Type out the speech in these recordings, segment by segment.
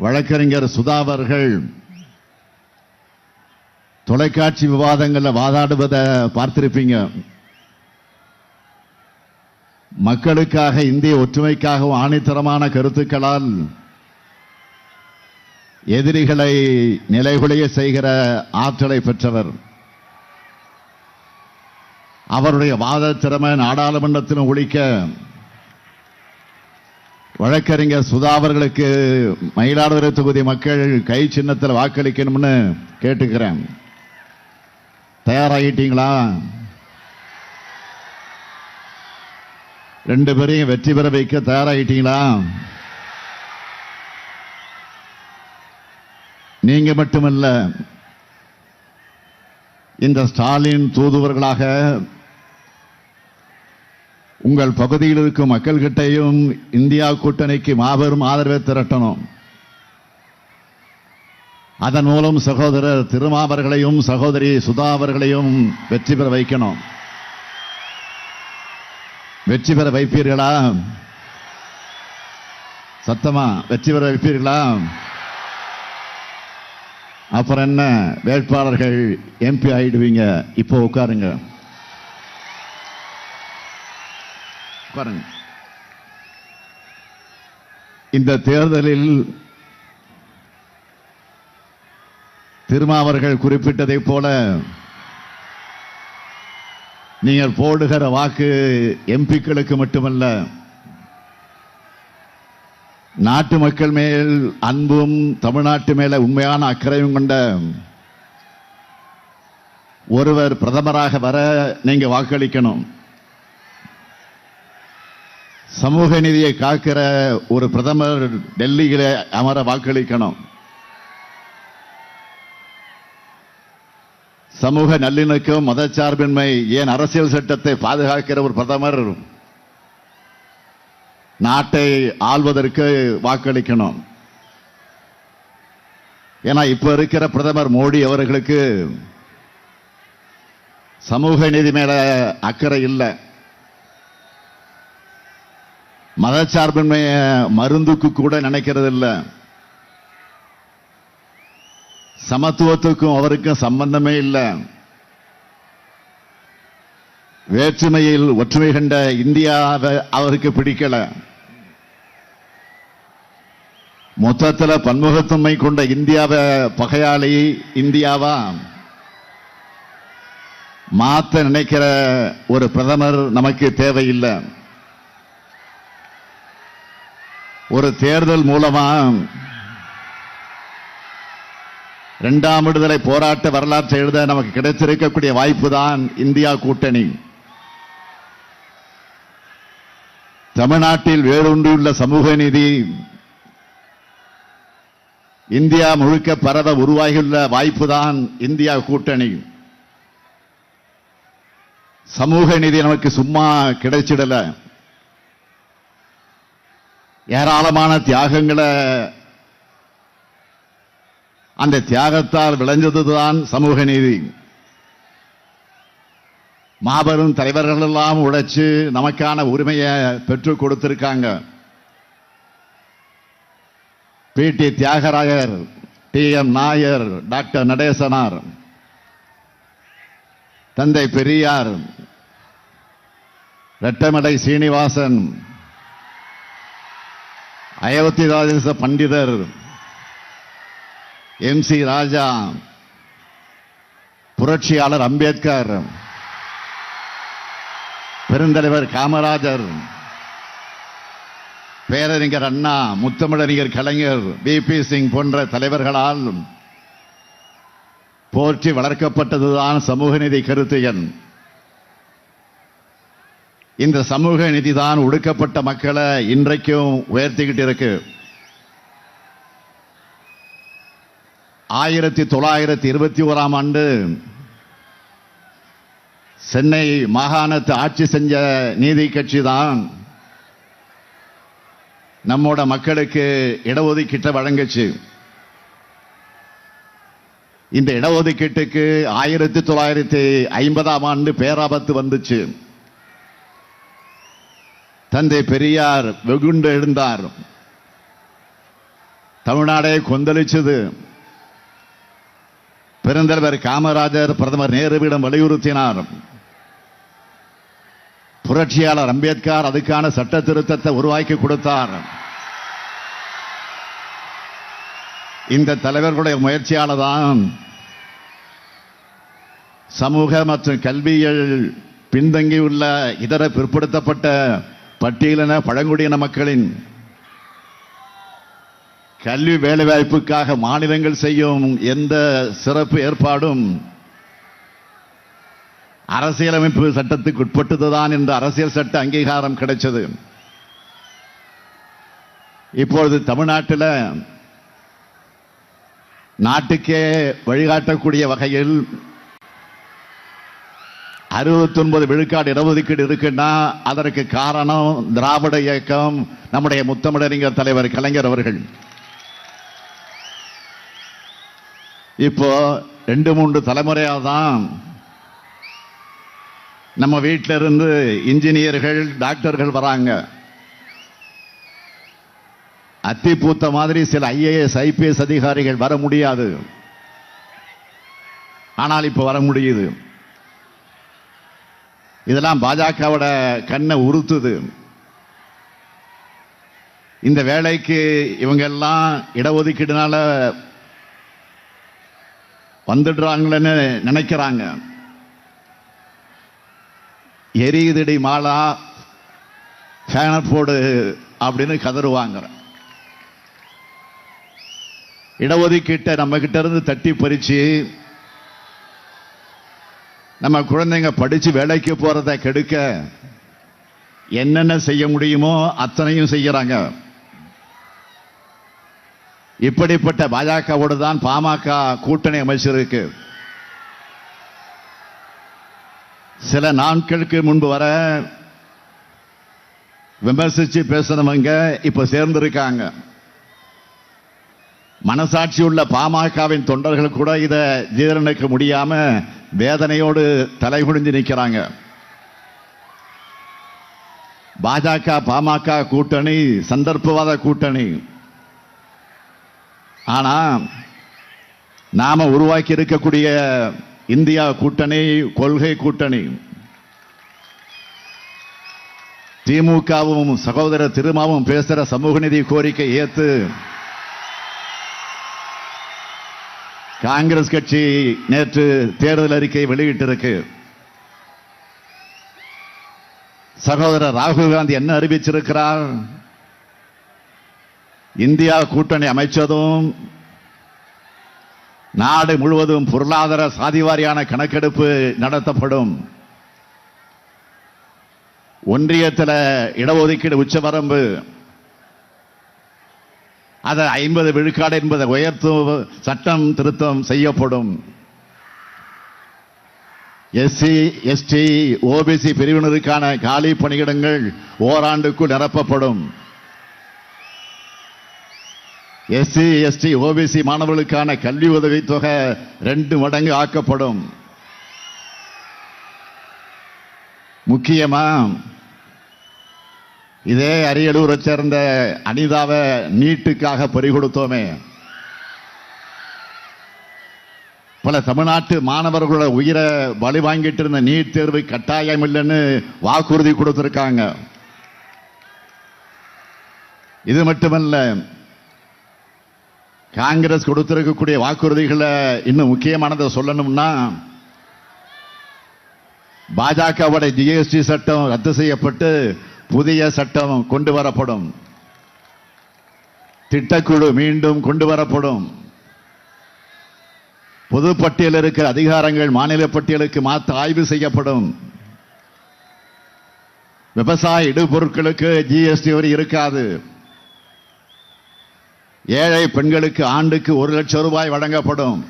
வழக்கறிஞர் சுதா அவர்கள் தொலைக்காட்சி விவாதங்களில் வாதாடுவதை பார்த்திருப்பீங்க. மக்களுக்காக, இந்திய ஒற்றுமைக்காகவும் ஆணித்தரமான கருத்துக்களால் எதிரிகளை நிலைகுலைய செய்கிற ஆற்றலை பெற்றவர். அவருடைய வாத திறமை நாடாளுமன்றத்திலும் ஒழிக்க வழக்கறிஞர் சுதா அவர்களுக்கு மயிலாடுதுறை தொகுதி மக்கள் கை சின்னத்தில் வாக்களிக்கணும்னு கேட்டுக்கிறேன். தயாராகிட்டீங்களா? 2 பேரையும் வெற்றி பெற வைக்க தயாராகிட்டீங்களா? நீங்க மட்டுமல்ல, இந்த ஸ்டாலின் தூதுவர்களாக உங்கள் பகுதியில் இருக்கும் மக்கள் கிட்டையும் இந்தியா கூட்டணிக்கு மாபெரும் ஆதரவை திரட்டணும். அதன் மூலம் சகோதரர் திருமாவர்களையும் சகோதரி சுதா அவர்களையும் வெற்றி பெற வைக்கணும். வெற்றி பெற வைப்பீர்களா? சத்தமா வெற்றி பெற வைப்பீர்களா? அப்புறம் என்ன, வேட்பாளர்கள் எம்பி ஆயிடுவீங்க. இப்போ உட்காருங்க. இந்த தேர்தலில் திருமாவர்கள் குறிப்பிட்டதைப் போல நீங்கள் போடுகிற வாக்கு எம்பிக்களுக்கு மட்டுமல்ல, நாட்டு மக்கள் மேல் அன்பும் தமிழ்நாட்டு மேல உண்மையான அக்கறையும் கொண்ட ஒருவர் பிரதமராக வர நீங்க வாக்களிக்கணும். சமூக நீதியை காக்கிற ஒரு பிரதமர் டெல்லியில அமர வாக்களிக்கணும். சமூக நல்லிணக்கம், மதச்சார்பின்மை, ஏன் அரசியல் சட்டத்தை பாதுகாக்கிற ஒரு பிரதமர் நாட்டை ஆள்வதற்கு வாக்களிக்கணும். ஏன்னா இப்ப இருக்கிற பிரதமர் மோடி அவர்களுக்கு சமூக நீதி மேல அக்கறை இல்லை. மதச்சார்பின்மைய மருந்துக்கு கூட நினைக்கிறது இல்லை. சமத்துவத்துக்கும் அவருக்கும் சம்பந்தமே இல்லை. வேற்றுமையில் ஒற்றுமை கண்ட இந்தியாவை அவருக்கு பிடிக்கல. மொத்தத்தில் பன்முகத்தன்மை கொண்ட இந்தியாவை பகையாளி இந்தியாவா மாத்த நினைக்கிற ஒரு பிரதமர் நமக்கு தேவையில்லை. ஒரு தேர்தல் மூலமா 2ஆம் விடுதலை போராட்ட வரலாற்றை எழுத நமக்கு கிடைத்திருக்கக்கூடிய வாய்ப்பு தான் இந்தியா கூட்டணி. தமிழ்நாட்டில் வேரூன்றியுள்ள சமூக நீதி இந்தியா முழுக்க பரவ உருவாகியுள்ள வாய்ப்பு தான் இந்தியா கூட்டணி. சமூக நீதி நமக்கு சும்மா கிடைச்சிடல. ஏராளமான தியாகங்களை, அந்த தியாகத்தால் விளைஞ்சதுதான் சமூக நீதி. மாபெரும் தலைவர்கள் எல்லாம் உழைச்சு நமக்கான உரிமையை பெற்றுக் கொடுத்திருக்காங்க. P T. Thiyagarayar, T M. Nair, doctor Natesanar, தந்தை பெரியார், ரெட்டமலை சீனிவாசன், அயோத்திதாச பண்டிதர், எம்.சி. ராஜா, புரட்சியாளர் அம்பேத்கர், பெருந்தலைவர் காமராஜர், பேரறிஞர் அண்ணா, முத்தமிழறிஞர் கலைஞர், வி.பி. சிங் போன்ற தலைவர்களால் போற்றி வளர்க்கப்பட்டதுதான் சமூக நீதி கருத்தியல். இந்த சமூக நீதிதான் ஒடுக்கப்பட்ட மக்களை இன்றைக்கும் உயர்த்திக்கிட்டு இருக்கு. 1921ஆம் ஆண்டு சென்னை மாகாணத்தை ஆட்சி செஞ்ச நீதி கட்சி தான் நம்மோட மக்களுக்கு இடஒதுக்கீட்டை வழங்குச்சு. இந்த இடஒதுக்கீட்டுக்கு 1950ஆம் ஆண்டு பேராபத்து வந்துச்சு. தந்தை பெரியார் வெகுண்டு எழுந்தார். தமிழ்நாடே கொந்தளிச்சது. பெருந்தலைவர் காமராஜர் பிரதமர் நேருவிடம் வலியுறுத்தினார். புரட்சியாளர் அம்பேத்கர் அதுக்கான சட்ட திருத்தத்தை உருவாக்கி கொடுத்தார். இந்த தலைவர்களுடைய முயற்சியால தான் சமூக மற்றும் கல்வியில் பின்தங்கியுள்ள இதர பிற்படுத்தப்பட்ட பட்டியலின பழங்குடியின மக்களின் கல்வி வேலைவாய்ப்புக்காக மாநிலங்கள் செய்யும் எந்த சிறப்பு ஏற்பாடும் அரசியலமைப்பு சட்டத்துக்கு உட்பட்டதுதான் என்ற அரசியல் சட்ட அங்கீகாரம் கிடைச்சது. இப்பொழுது தமிழ்நாட்டில் நாட்டுக்கே வழிகாட்டக்கூடிய வகையில் 69 விழுக்காடு இடஒதுக்கீடு இருக்குன்னா அதற்கு காரணம் திராவிட இயக்கம், நம்முடைய முத்தமிழறிஞர் தலைவர் கலைஞர் அவர்கள். இப்போ 2-3 தலைமுறையாக தான் நம்ம வீட்டில இருந்து இன்ஜினியர்கள் டாக்டர்கள் வராங்க. அத்திப்பூத்த மாதிரி சில IAS IPS அதிகாரிகள் வர முடியாது, ஆனால் இப்ப வர முடியுது. இதெல்லாம் பாஜகவோட கண்ணை உறுத்துது. இந்த வேலைக்கு இவங்க எல்லாம் இடஒதுக்கீடுனால வந்துடுறாங்கன்னு நினைக்கிறாங்க. எரியுதடி மாலா ஃபேனர் போடு அப்படின்னு கதறுவாங்க. இடஒதுக்கீட்டை நம்ம கிட்ட இருந்து தட்டி பறிச்சு நம்ம குழந்தைங்க படிச்சு வேலைக்கு போறதை கெடுக்க என்னென்ன செய்ய முடியுமோ அத்தனையும் செய்யறாங்க. இப்படிப்பட்ட பாஜகவோடு தான் பாமக கூட்டணி அமைச்சிருக்கு. சில நாட்களுக்கு முன்பு வர விமர்சிச்சு பேசினவங்க இப்ப சேர்ந்திருக்காங்க. மனசாட்சி உள்ள பாமகவின் தொண்டர்கள் கூட இதை ஜீரணிக்க முடியாம வேதனையோடு தலைகுனிஞ்சு நிற்கிறாங்க. பாஜக பாமக கூட்டணி சந்தர்ப்பவாத கூட்டணி. ஆனா நாம உருவாக்கி இருக்கக்கூடிய இந்தியா கூட்டணி கொள்கை கூட்டணி. திமுகவும் சகோதரர் திருமாவும் பேசுற சமூக நீதி கோரிக்கை ஏத்து காங்கிரஸ் கட்சி நேற்று தேர்தல் அறிக்கை வெளியிட்டிருக்கு. சகோதரர் ராகுல் காந்தி என்ன அறிவிச்சிருக்கிறார்? இந்தியா கூட்டணி அமைச்சதும் நாடு முழுவதும் பொருளாதார சாதிவாரியான கணக்கெடுப்பு நடத்தப்படும். ஒன்றியத்தில் இடஒதுக்கீடு உச்சவரம்பு அதை 50 விழுக்காடு என்பதை உயர்த்தும் சட்டம் திருத்தம் செய்யப்படும். SC ST OBC பிரிவினருக்கான காலி பணியிடங்கள் ஓராண்டுக்குள் நிரப்பப்படும். SC ST OBC மாணவர்களுக்கான கல்வி உதவித்தொகை 2 மடங்கு ஆக்கப்படும். முக்கியமா இதே அரியலூரை சேர்ந்த அனிதாவை நீட்டுக்காக பறிகொடுத்தோமே, பல தமிழ்நாட்டு மாணவர்களோட உயிரை பலி வாங்கிட்டு இருந்த நீட் தேர்வு கட்டாயம் இல்லைன்னு வாக்குறுதி கொடுத்திருக்காங்க. இது மட்டுமல்ல, காங்கிரஸ் கொடுத்திருக்கக்கூடிய வாக்குறுதிகளை இன்னும் முக்கியமானதை சொல்லணும்னா, பாஜகவோட GST சட்டம் ரத்து செய்யப்பட்டு புதிய சட்டம் கொண்டு வரப்படும். திட்டக்குழு மீண்டும் கொண்டு வரப்படும். பொதுப்பட்டியல் இருக்கிற அதிகாரங்கள் மாநில பட்டியலுக்கு மாற்ற ஆய்வு செய்யப்படும். விவசாய இடுபொருட்களுக்கு GST வரி இருக்காது. ஏழை பெண்களுக்கு ஆண்டுக்கு 1 லட்சம் ரூபாய் வழங்கப்படும்.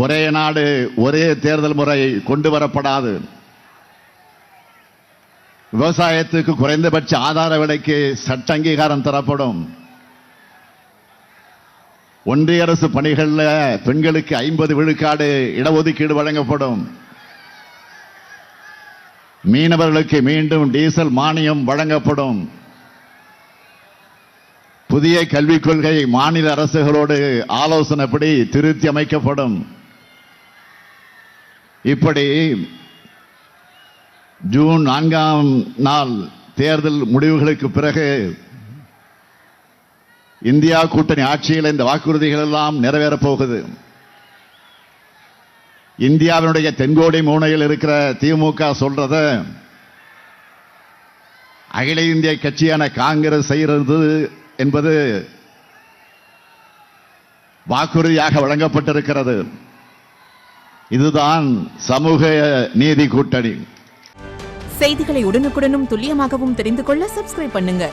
ஒரே நாடு ஒரே தேர்தல் முறை கொண்டு வரப்படாது. விவசாயத்துக்கு குறைந்தபட்ச ஆதார விலைக்கு சட்ட அங்கீகாரம் தரப்படும். ஒன்றிய அரசு பணிகளில் பெண்களுக்கு 50 விழுக்காடு இடஒதுக்கீடு வழங்கப்படும். மீனவர்களுக்கு மீண்டும் டீசல் மானியம் வழங்கப்படும். புதிய கல்விக் கொள்கை மாநில அரசுகளோடு ஆலோசனைப்படி திருத்தி அமைக்கப்படும். இப்படி ஜூன் 4ஆம் நாள் தேர்தல் முடிவுகளுக்கு பிறகு இந்தியா கூட்டணி ஆட்சியில் இந்த வாக்குறுதிகள் எல்லாம் நிறைவேறப் போகுது. இந்தியாவினுடைய தென்கோடி மூலையில் இருக்கிற திமுக சொல்றத அகில இந்திய கட்சியான காங்கிரஸ் செய்கிறது என்பது வாக்குறுதியாக வழங்கப்பட்டிருக்கிறது. இதுதான் சமூக நீதி கூட்டணி. செய்திகளை உடனுக்குடனும் துல்லியமாகவும் தெரிந்து கொள்ள சப்ஸ்கிரைப் பண்ணுங்க.